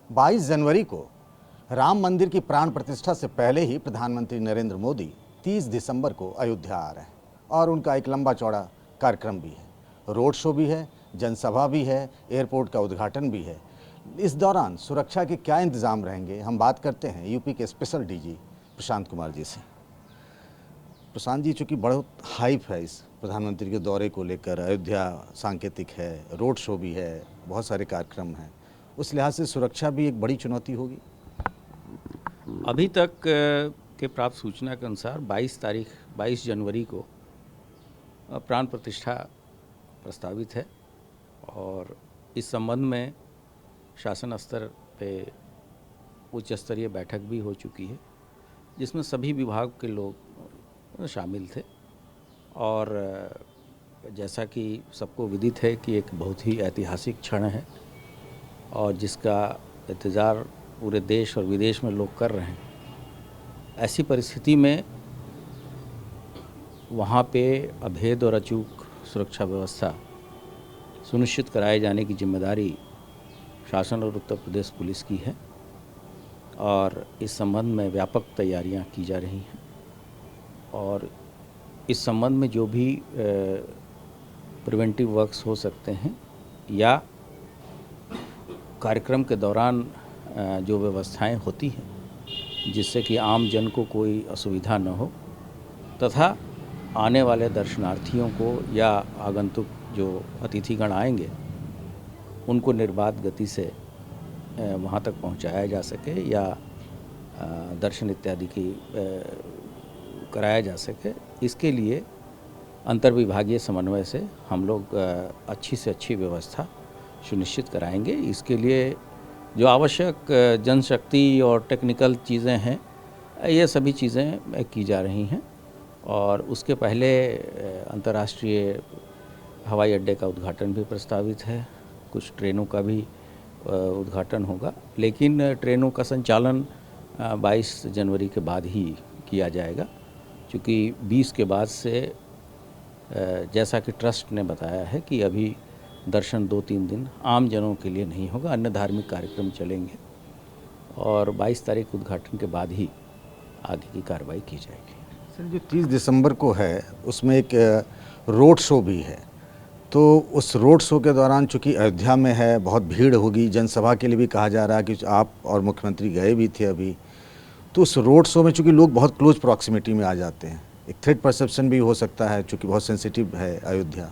22 जनवरी को राम मंदिर की प्राण प्रतिष्ठा से पहले ही प्रधानमंत्री नरेंद्र मोदी 30 दिसंबर को अयोध्या आ रहे हैं और उनका एक लंबा चौड़ा कार्यक्रम भी है, रोड शो भी है, जनसभा भी है, एयरपोर्ट का उद्घाटन भी है। इस दौरान सुरक्षा के क्या इंतजाम रहेंगे, हम बात करते हैं यूपी के स्पेशल डीजी प्रशांत कुमार जी से। प्रशांत जी, चूँकि बहुत हाइप है इस प्रधानमंत्री के दौरे को लेकर, अयोध्या सांकेतिक है, रोड शो भी है, बहुत सारे कार्यक्रम हैं, उस लिहाज से सुरक्षा भी एक बड़ी चुनौती होगी। अभी तक के प्राप्त सूचना के अनुसार 22 जनवरी को प्राण प्रतिष्ठा प्रस्तावित है और इस संबंध में शासन स्तर पे उच्च स्तरीय बैठक भी हो चुकी है, जिसमें सभी विभाग के लोग शामिल थे। और जैसा कि सबको विदित है कि एक बहुत ही ऐतिहासिक क्षण है और जिसका इंतज़ार पूरे देश और विदेश में लोग कर रहे हैं। ऐसी परिस्थिति में वहाँ पे अभेद और अचूक सुरक्षा व्यवस्था सुनिश्चित कराए जाने की जिम्मेदारी शासन और उत्तर प्रदेश पुलिस की है और इस संबंध में व्यापक तैयारियां की जा रही हैं। और इस संबंध में जो भी प्रिवेंटिव वर्क्स हो सकते हैं या कार्यक्रम के दौरान जो व्यवस्थाएं होती हैं जिससे कि आम जन को कोई असुविधा न हो तथा आने वाले दर्शनार्थियों को या आगंतुक जो अतिथिगण आएंगे उनको निर्बाध गति से वहाँ तक पहुँचाया जा सके या दर्शन इत्यादि की कराया जा सके, इसके लिए अंतर्विभागीय समन्वय से हम लोग अच्छी से अच्छी व्यवस्था सुनिश्चित कराएंगे। इसके लिए जो आवश्यक जनशक्ति और टेक्निकल चीज़ें हैं, ये सभी चीज़ें की जा रही हैं। और उसके पहले अंतर्राष्ट्रीय हवाई अड्डे का उद्घाटन भी प्रस्तावित है, कुछ ट्रेनों का भी उद्घाटन होगा, लेकिन ट्रेनों का संचालन 22 जनवरी के बाद ही किया जाएगा, क्योंकि 20 के बाद से जैसा कि ट्रस्ट ने बताया है कि अभी दर्शन 2-3 दिन आम जनों के लिए नहीं होगा, अन्य धार्मिक कार्यक्रम चलेंगे और 22 तारीख उद्घाटन के बाद ही आगे की कार्रवाई की जाएगी। सर, जो 30 दिसंबर को है उसमें एक रोड शो भी है, तो उस रोड शो के दौरान चूँकि अयोध्या में है, बहुत भीड़ होगी, जनसभा के लिए भी कहा जा रहा है कि आप और मुख्यमंत्री गए भी थे अभी, तो उस रोड शो में चूँकि लोग बहुत क्लोज प्रॉक्सिमिटी में आ जाते हैं, एक थ्रेट परसेप्शन भी हो सकता है चूँकि बहुत सेंसिटिव है अयोध्या।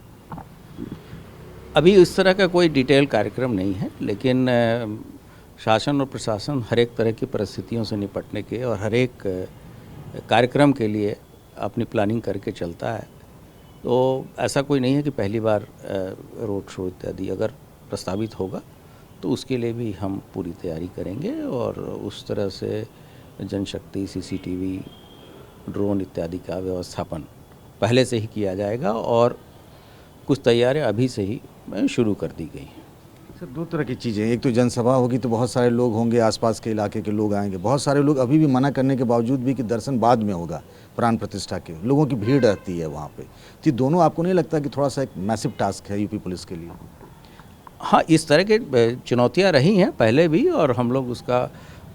अभी इस तरह का कोई डिटेल कार्यक्रम नहीं है, लेकिन शासन और प्रशासन हर एक तरह की परिस्थितियों से निपटने के और हर एक कार्यक्रम के लिए अपनी प्लानिंग करके चलता है। तो ऐसा कोई नहीं है कि पहली बार रोड शो इत्यादि अगर प्रस्तावित होगा तो उसके लिए भी हम पूरी तैयारी करेंगे और उस तरह से जनशक्ति, सीसीटीवी, ड्रोन इत्यादि का व्यवस्थापन पहले से ही किया जाएगा और कुछ तैयारियां अभी से ही शुरू कर दी गई हैं। सर, दो तरह की चीज़ें, एक तो जनसभा होगी तो बहुत सारे लोग होंगे, आसपास के इलाके के लोग आएंगे, बहुत सारे लोग अभी भी मना करने के बावजूद भी कि दर्शन बाद में होगा, प्राण प्रतिष्ठा के लोगों की भीड़ रहती है वहाँ पे, तो दोनों आपको नहीं लगता कि थोड़ा सा एक मैसिव टास्क है यूपी पुलिस के लिए? हाँ, इस तरह के चुनौतियाँ रही हैं पहले भी और हम लोग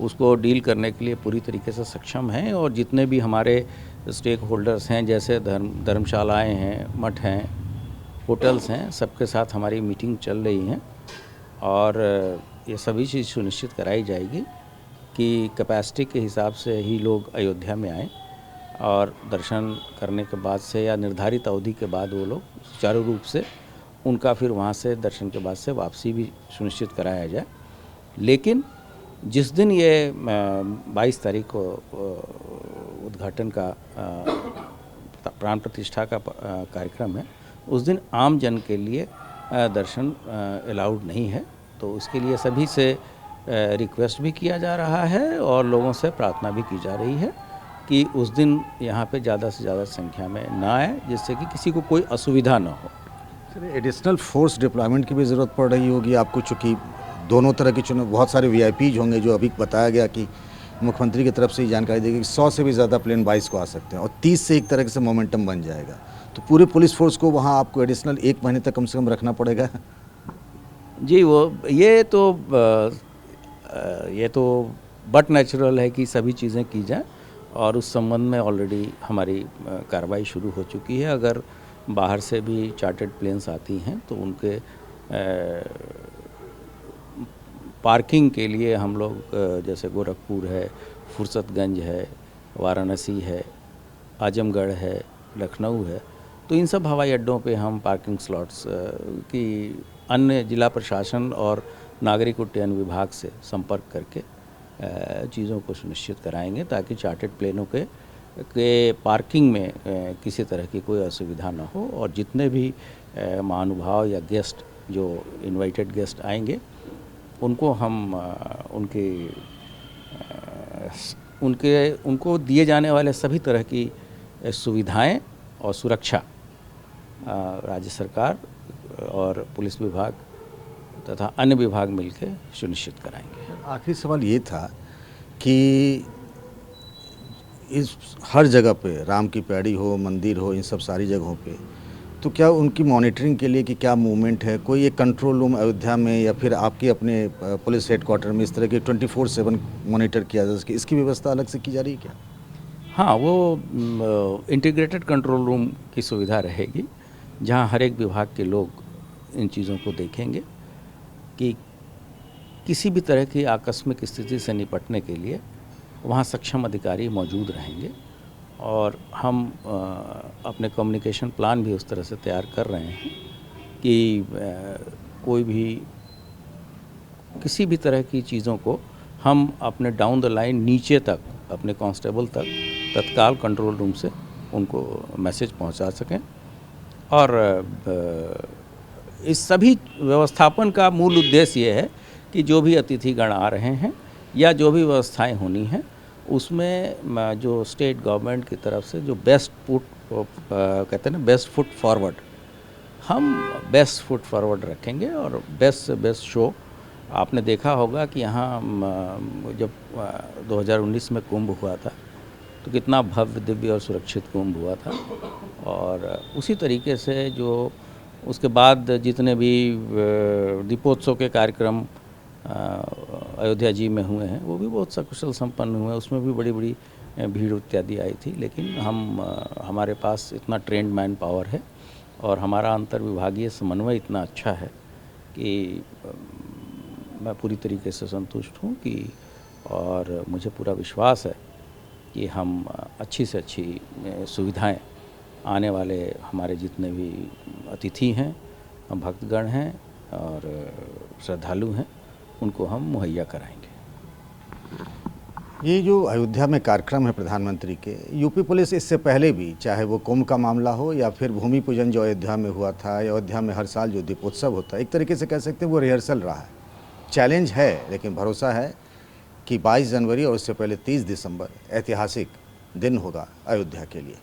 उसको डील करने के लिए पूरी तरीके से सक्षम हैं। और जितने भी हमारे स्टेक होल्डर्स हैं, जैसे धर्मशालाएँ हैं, मठ हैं, होटल्स हैं, सबके साथ हमारी मीटिंग चल रही हैं और ये सभी चीज़ सुनिश्चित कराई जाएगी कि कैपेसिटी के हिसाब से ही लोग अयोध्या में आएँ और दर्शन करने के बाद से या निर्धारित अवधि के बाद वो लोग सुचारू रूप से उनका फिर वहाँ से दर्शन के बाद से वापसी भी सुनिश्चित कराया जाए। लेकिन जिस दिन ये 22 तारीख को उद्घाटन का प्राण प्रतिष्ठा का कार्यक्रम है, उस दिन आम जन के लिए दर्शन अलाउड नहीं है। तो उसके लिए सभी से रिक्वेस्ट भी किया जा रहा है और लोगों से प्रार्थना भी की जा रही है कि उस दिन यहाँ पे ज़्यादा से ज़्यादा संख्या में ना आए, जिससे कि किसी को कोई असुविधा न हो। सर, एडिशनल फोर्स डिप्लॉयमेंट की भी ज़रूरत पड़ रही होगी आपको, चूँकि दोनों तरह की चुनाव, बहुत सारे वीआईपीज होंगे, जो अभी बताया गया कि मुख्यमंत्री की तरफ से जानकारी दी गई कि 100 से भी ज़्यादा प्लेन 22 को आ सकते हैं और 30 से एक तरह से मोमेंटम बन जाएगा, तो पूरे पुलिस फोर्स को वहाँ आपको एडिशनल 1 महीने तक कम से कम रखना पड़ेगा। जी, वो ये तो ये तो बट नेचुरल है कि सभी चीज़ें की जाएं और उस संबंध में ऑलरेडी हमारी कार्रवाई शुरू हो चुकी है। अगर बाहर से भी चार्टर्ड प्लेन्स आती हैं तो उनके पार्किंग के लिए हम लोग जैसे गोरखपुर है, फुर्सतगंज है, वाराणसी है, आजमगढ़ है, लखनऊ है, तो इन सब हवाई अड्डों पे हम पार्किंग स्लॉट्स की अन्य जिला प्रशासन और नागरिक उड्डयन विभाग से संपर्क करके चीज़ों को सुनिश्चित कराएंगे ताकि चार्टर्ड प्लेनों के पार्किंग में किसी तरह की कोई असुविधा ना हो और जितने भी महानुभाव या गेस्ट जो इनवाइटेड गेस्ट आएंगे उनको हम उनको दिए जाने वाले सभी तरह की सुविधाएं और सुरक्षा राज्य सरकार और पुलिस विभाग तथा अन्य विभाग मिलकर सुनिश्चित कराएंगे। आखिरी सवाल ये था कि इस हर जगह पे राम की पैड़ी हो, मंदिर हो, इन सब सारी जगहों पे तो क्या उनकी मॉनिटरिंग के लिए कि क्या मूवमेंट है, कोई एक कंट्रोल रूम अयोध्या में या फिर आपके अपने पुलिस हेडक्वार्टर में इस तरह के 24/7 मॉनिटर किया जा सके, इसकी व्यवस्था अलग से की जा रही है क्या? हाँ, वो इंटीग्रेटेड कंट्रोल रूम की सुविधा रहेगी जहाँ हर एक विभाग के लोग इन चीज़ों को देखेंगे कि किसी भी तरह की आकस्मिक स्थिति से निपटने के लिए वहाँ सक्षम अधिकारी मौजूद रहेंगे और हम अपने कम्युनिकेशन प्लान भी उस तरह से तैयार कर रहे हैं कि कोई भी किसी भी तरह की चीज़ों को हम अपने डाउन द लाइन नीचे तक अपने कांस्टेबल तक तत्काल कंट्रोल रूम से उनको मैसेज पहुंचा सकें और इस सभी व्यवस्थापन का मूल उद्देश्य ये है कि जो भी अतिथिगण आ रहे हैं या जो भी व्यवस्थाएं होनी हैं उसमें जो स्टेट गवर्नमेंट की तरफ से जो बेस्ट फुट कहते हैं ना बेस्ट फुट फॉरवर्ड, हम बेस्ट फुट फॉरवर्ड रखेंगे और बेस्ट से बेस्ट शो। आपने देखा होगा कि यहाँ जब 2019 में कुंभ हुआ था तो कितना भव्य, दिव्य और सुरक्षित कुंभ हुआ था और उसी तरीके से जो उसके बाद जितने भी दीपोत्सव के कार्यक्रम अयोध्या जी में हुए हैं वो भी बहुत सकुशल संपन्न हुए, उसमें भी बड़ी बड़ी भीड़ इत्यादि आई थी। लेकिन हमारे पास इतना ट्रेंड मैन पावर है और हमारा अंतर विभागीय समन्वय इतना अच्छा है कि मैं पूरी तरीके से संतुष्ट हूँ कि और मुझे पूरा विश्वास है कि हम अच्छी से अच्छी सुविधाएं आने वाले हमारे जितने भी अतिथि हैं, भक्तगण हैं और श्रद्धालु हैं उनको हम मुहैया कराएंगे। ये जो अयोध्या में कार्यक्रम है प्रधानमंत्री के, यूपी पुलिस इससे पहले भी, चाहे वो कुंभ का मामला हो या फिर भूमि पूजन जो अयोध्या में हुआ था, अयोध्या में हर साल जो दीपोत्सव होता है, एक तरीके से कह सकते हैं वो रिहर्सल रहा है। चैलेंज है लेकिन भरोसा है कि 22 जनवरी और उससे पहले 30 दिसंबर ऐतिहासिक दिन होगा अयोध्या के लिए।